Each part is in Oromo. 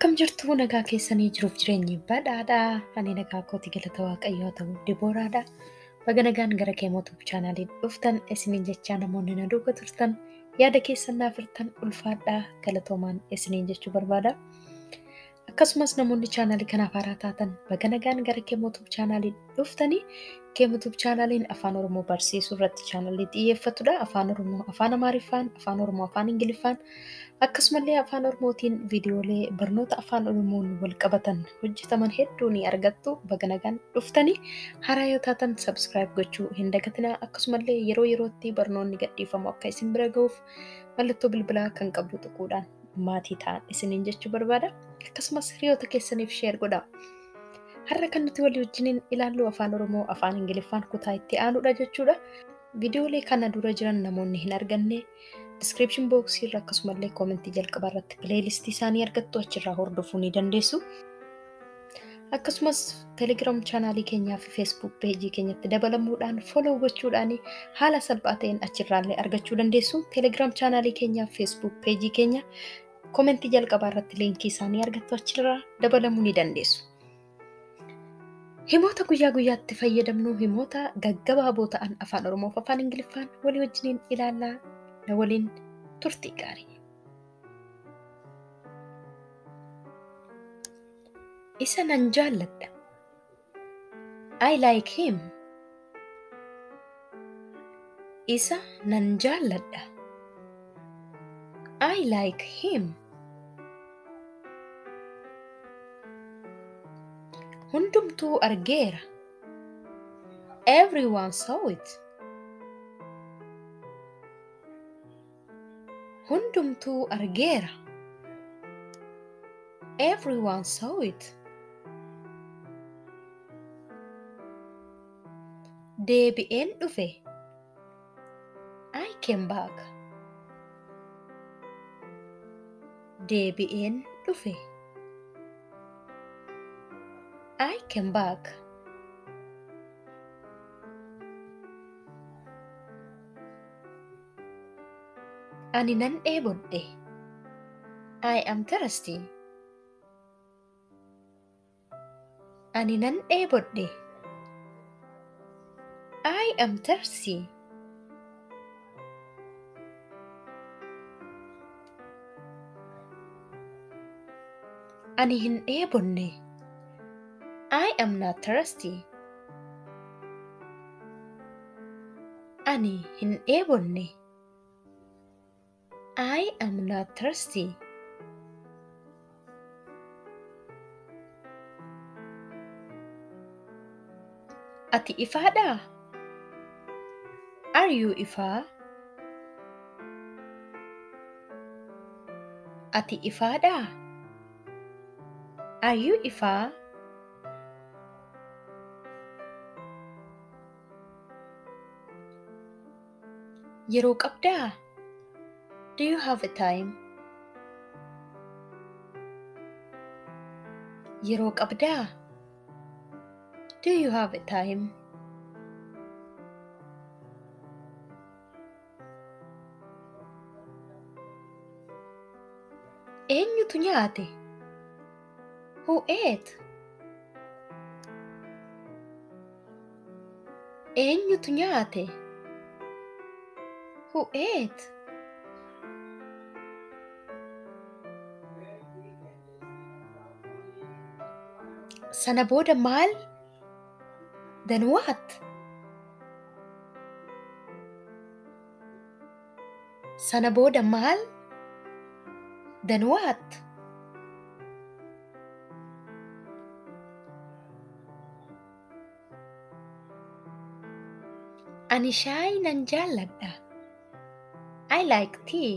Akkam jirtu nagaa keessanii jiruuf jireenyi badhaadhaa. Ani nagaa kooti galata Waaqayyoo ta'u Dibooraadha. Baga nagaan gara YouTube chaanaalii dhuftan isiniin jechaa namoonni na duukaa turtan yaada keessan naaf hirtan ulfaadhaa galatoomaan isiniin jechuu barbaada. Akkasumas namoonni chaanaalii kanaaf haaraa taatan baga nagaan gara YouTube chaanaalii dhuftanii YouTube chaanaaliin Afaan Oromoo barsiisuu irratti chaanaalii xiyyeeffatudha. Afaan Oromoo, Afaan Amaariffaan, Afaan Oromoo, Afaan Ingiliffaan akkasumallee Afaan Oromootiin viidiyoolee barnoota Afaan Oromoon wal qabatan hojjetaman hedduu ni argattu. Baga nagaan dhuftanii haaraa yoo taatan subscribe gochuu hin dagatinaa. Akkasumallee yeroo yerootti barnoonni gadhiifamu akka isin bira ga'uuf mallattoo bilbilaa kan qabdu tuquudhaan maatii ta'an isiniin jechuu barbaada. Akkasumas hiriyoota keessaniif share godhaa. Har'a kan nuti walii wajjiniin ilaallu Afaan Oromoo, Afaan Ingiliffaan kutaa itti aanudha jechuudha. Viidiyoolee kana dura jiran namoonni hin arganne description box irra akkasumallee commentii jalqaba irratti playlist isaanii argattu achirraa hordofuu ni dandeessu. Akkasumas Telegram chaanaalii keenyaa fi Facebook page keenyatti dabalamuudhaan follow gochuudhaan haala salphaa ta'een achirraallee argachuu dandeessu. Telegram chaanaalii keenyaa fi Facebook page keenya commentii jalqaba irratti linkii isaanii argattu achirraa dabalamuu ni dandeessu. Himoota guyyaa guyyaatti fayyadamnu himoota gaggabaaboo ta'an Afaan Oromoo fi Afaan Ingiliffaan walii wajjiniin ilaallaa. Na waliin turtii gaarii. Isa nan jaalladha. I like him. Isa nan jaalladha. I like him. Hundumtuu argeera. Everyone saw it. Hundumtuu argeera. Everyone saw it. Deebi'een dhufe. I came back. Deebi'een dhufe. I came back. Ani nan dheebodhe. I am thirsty. Ani nan dheebodhe. I am thirsty. Ani hin dheebonne. I am not thirsty. Ani hin dheebonne. I am not thirsty. Ati ifaadhaa? Are you ifaa? Ati ifaadhaa? Are you ifaa? Yeroo qabdaa? Do you have a time? Yeroo qabdaa? Do you have a time? Eenyutu nyaate? Who ate? Eenyutu nyaate? Who ate? Sana booda maal? Then what? Sana booda maal? Then what? Ani shaayii nan jaalladha. I like tea.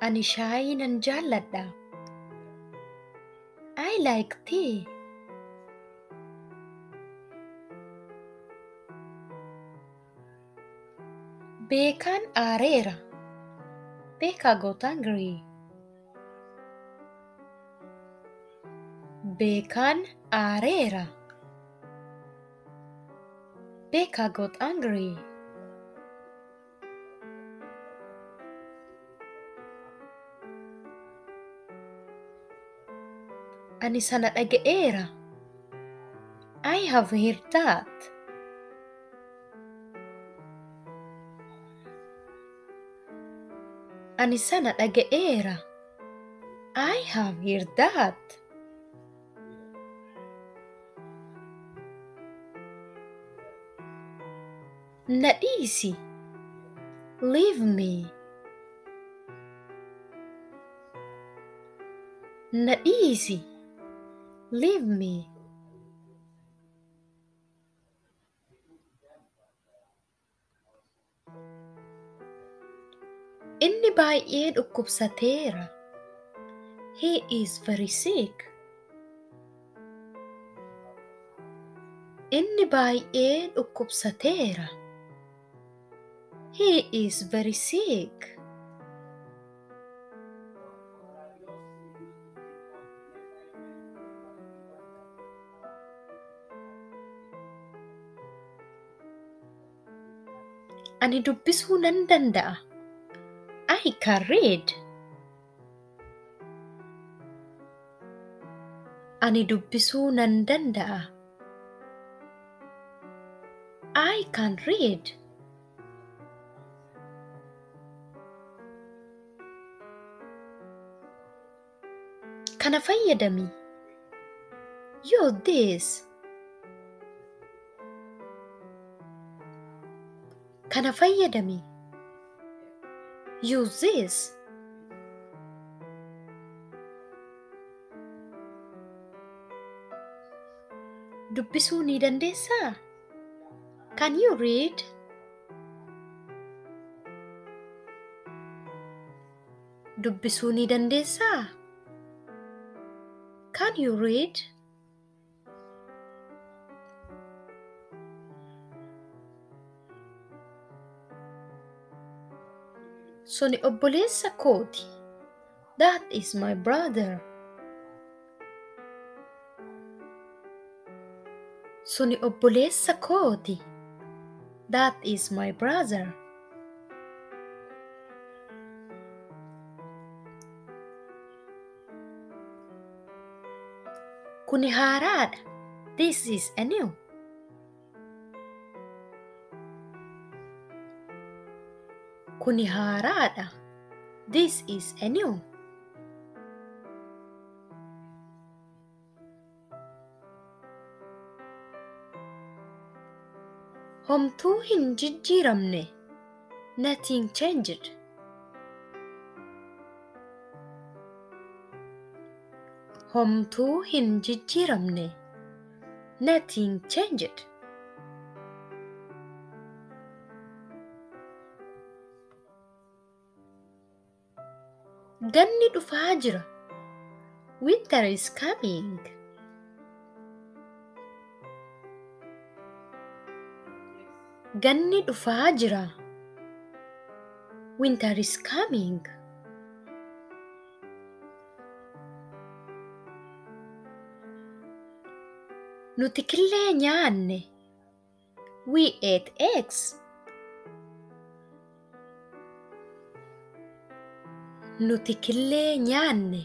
Ani shaayii nan jaalladha. I like tea. Beekaan aareera. Beekaa got angry. Beekaan aareera. Becca got angry. Ani sana dhaga'eera. I have heard that. Ani sana dhaga'eera. I have heard that. Na dhiisi. Leave me. Na dhiisi. Leave me. Inni baay'ee dhukkubsateera. He is very sick. Inni baay'ee dhukkubsateera. He is very sick. Ani dubbisuu nan danda'a. I can read. Ani dubbisuu nan danda'a. I can read. Kana fayyadami. Use this. Kana fayyadami. Use this. Dubbisuu ni dandeessaa? Can you read? Dubbisuu ni dandeessaa? Can you read? Suni obboleessa kooti. That is my brother. Suni obboleessa kooti. That is my brother. Kuni haaraadha. This is a new. Kuni haaraadha. This is a new. Homtuu hin jijjiiramne. Nothing changed. Homtuu hin jijjiiramne. Nothing changed. Ganni dhufaa jira. Winter is coming. Ganni dhufaa jira. Winter is coming. Nuti killee nyaanne. We ate eggs. Nuti killee nyaanne.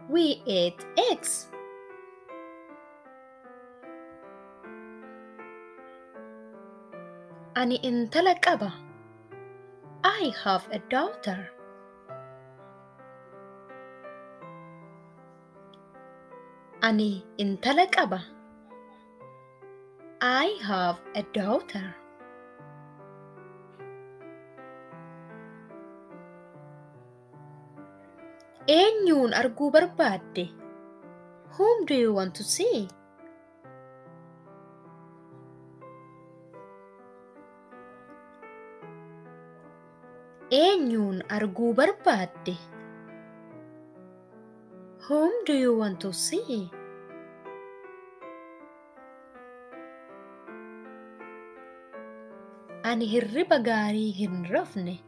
We ate eggs. Ani intala qaba. I have a daughter. Ani intala qaba. I have a daughter. Eenyuun arguu barbaadde? Whom do you want to see? Eenyuun arguu barbaadde? Whom do you want to see? Ani hirriba gaarii hin rafne.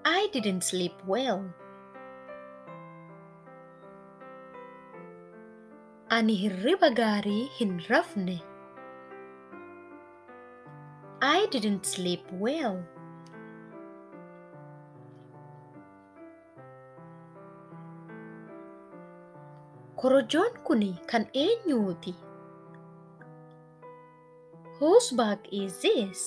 I didn't sleep well. Ani hirriba gaarii hin rafne. I didn't sleep well. Korojoon kuni kan eenyuuti? Whose bag is this?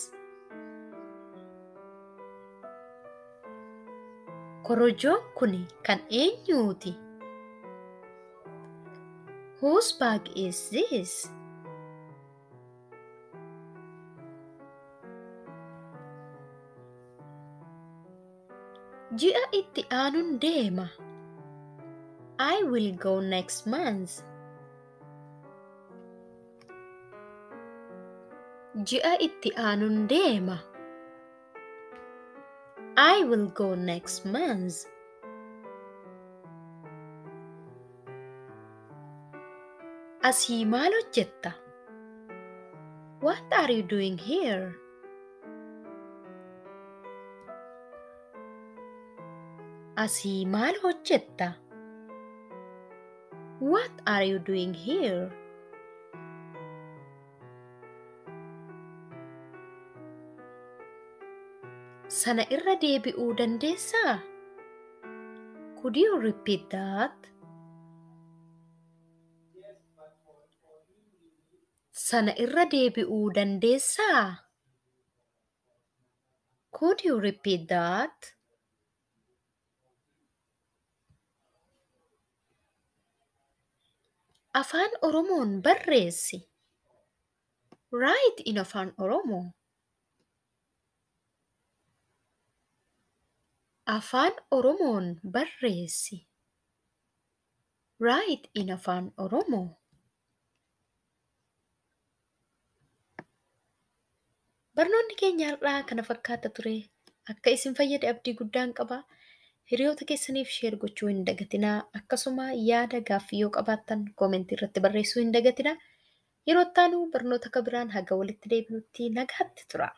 Korojoon kuni kan eenyuuti? Whose bag is this? Ji'a itti aanuun deema. I will go next month. Ji'a itti aanuun deema. I will go next month. Asii maal hojjetta? What are you doing here? Asii maal hojjetta? What are you doing here? Sana irra deebi'uu dandeessaa? Could you repeat that? Sana irra deebi'uu dandeessaa? Could you repeat that? Afaan Oromoon barreessi. Write in Afaan Oromoo. Afaan Oromoon barreessi. Write in Afaan Oromoo. Barnoonni keenya har'aa kana fakkaata ture. Akka isin fayyade abdii guddaan qaba. Hiriyoota keessaniif sheer gochuu hin dagatinaa. Akkasuma yaada gaaffii yoo qabaattan koomentii irratti barreessuu hin dagatinaa. Yeroo itti aanu barnoota akka biraan haga walitti deebinutti nagaatti tura.